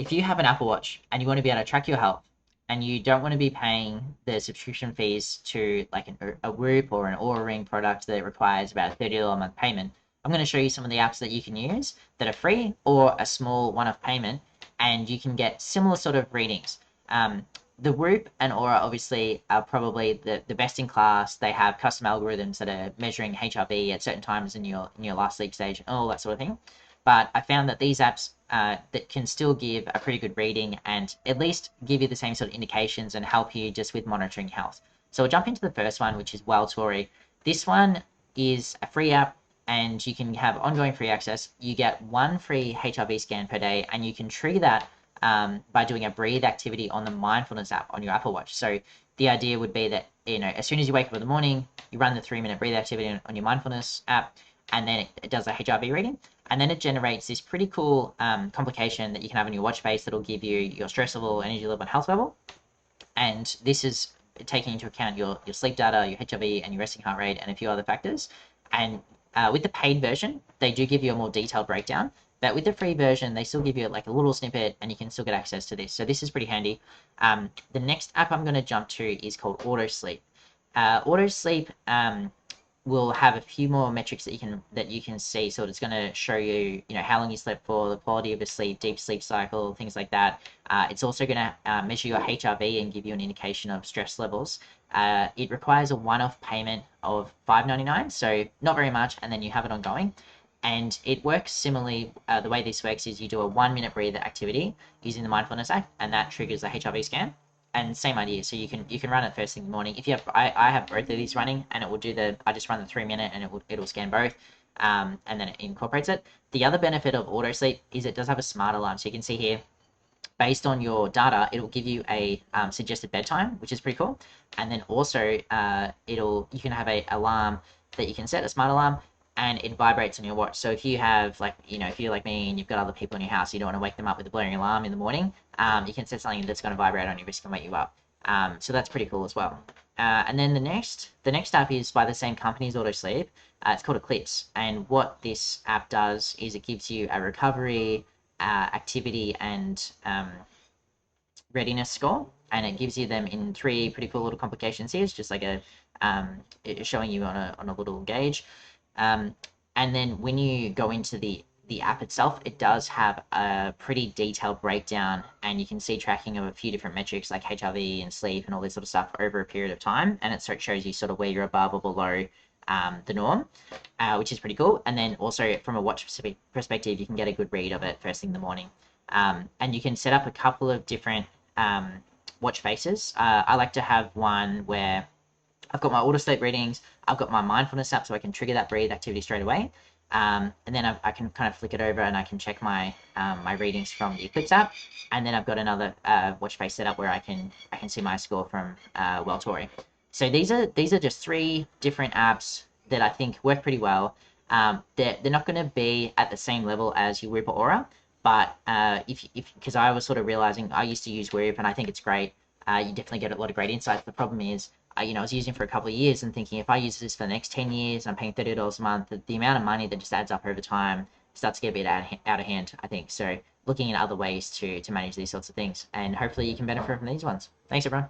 if you have an Apple Watch and you want to be able to track your health and you don't want to be paying the subscription fees to like a Whoop or an Oura Ring product that requires about a $30 a month payment, I'm going to show you some of the apps that you can use that are free or a small one-off payment, and you can get similar sort of readings. The Whoop and Aura obviously are probably the best in class. They have custom algorithms that are measuring HRV at certain times in your last sleep stage and all that sort of thing. But I found that these apps that can still give a pretty good reading and at least give you the same sort of indications and help you just with monitoring health. So we'll jump into the first one, which is Welltory. This one is a free app and you can have ongoing free access. You get one free HRV scan per day, and you can trigger that by doing a breathe activity on the mindfulness app on your Apple Watch. So the idea would be that, as soon as you wake up in the morning, you run the 3-minute breathe activity on your mindfulness app, and then it does a HRV reading. And then it generates this pretty cool complication that you can have on your watch face that'll give you your stress level, energy level, and health level. And this is taking into account your sleep data, your HRV, and your resting heart rate, and a few other factors. And with the paid version, they do give you a more detailed breakdown. But with the free version, they still give you like a little snippet, and you can still get access to this. So this is pretty handy. The next app I'm going to jump to is called Auto Sleep. Auto Sleep will have a few more metrics that you can see. So it's going to show you, how long you slept for, the quality of your sleep, deep sleep cycle, things like that. It's also going to measure your HRV and give you an indication of stress levels. It requires a one-off payment of $5.99, so not very much, and then you have it ongoing. And it works similarly. The way this works is you do a 1-minute breather activity using the mindfulness app, and that triggers the HRV scan. And same idea, so you can run it first thing in the morning. If you have, I have both of these running, and it will do I just run the 3-minute, and it'll scan both, and then it incorporates it. The other benefit of Auto Sleep is it does have a smart alarm, so you can see here, based on your data, it'll give you a suggested bedtime, which is pretty cool. And then also, you can have a alarm that you can set, a smart alarm, and it vibrates on your watch. So if you have if you're like me and you've got other people in your house, you don't want to wake them up with a blaring alarm in the morning, you can set something that's going to vibrate on your wrist and wake you up. So that's pretty cool as well. And then the next app is by the same company as Auto Sleep. It's called Eclipse, and what this app does is it gives you a recovery, activity, and readiness score, and it gives you them in 3 pretty cool little complications here. It's just like it's showing you on a little gauge. And then when you go into the app itself, it does have a pretty detailed breakdown, and you can see tracking of a few different metrics like HRV and sleep and all this sort of stuff over a period of time, and it shows you sort of where you're above or below the norm, which is pretty cool. And then also from a watch perspective, you can get a good read of it first thing in the morning. And you can set up a couple of different watch faces. I like to have one where I've got my auto sleep readings, I've got my mindfulness app so I can trigger that breathe activity straight away. And then I can kind of flick it over and I can check my my readings from the Eclipse app. And then I've got another watch face set up where I can see my score from Welltory. So these are just 3 different apps that I think work pretty well. They're not going to be at the same level as your Whoop or Aura, but because I was sort of realizing I used to use Whoop and I think it's great. You definitely get a lot of great insights. The problem is, I was using it for a couple of years and thinking if I use this for the next 10 years, I'm paying $30 a month, the amount of money that just adds up over time starts to get a bit out of hand, I think. So looking at other ways to manage these sorts of things, and hopefully you can benefit from these ones. Thanks, everyone.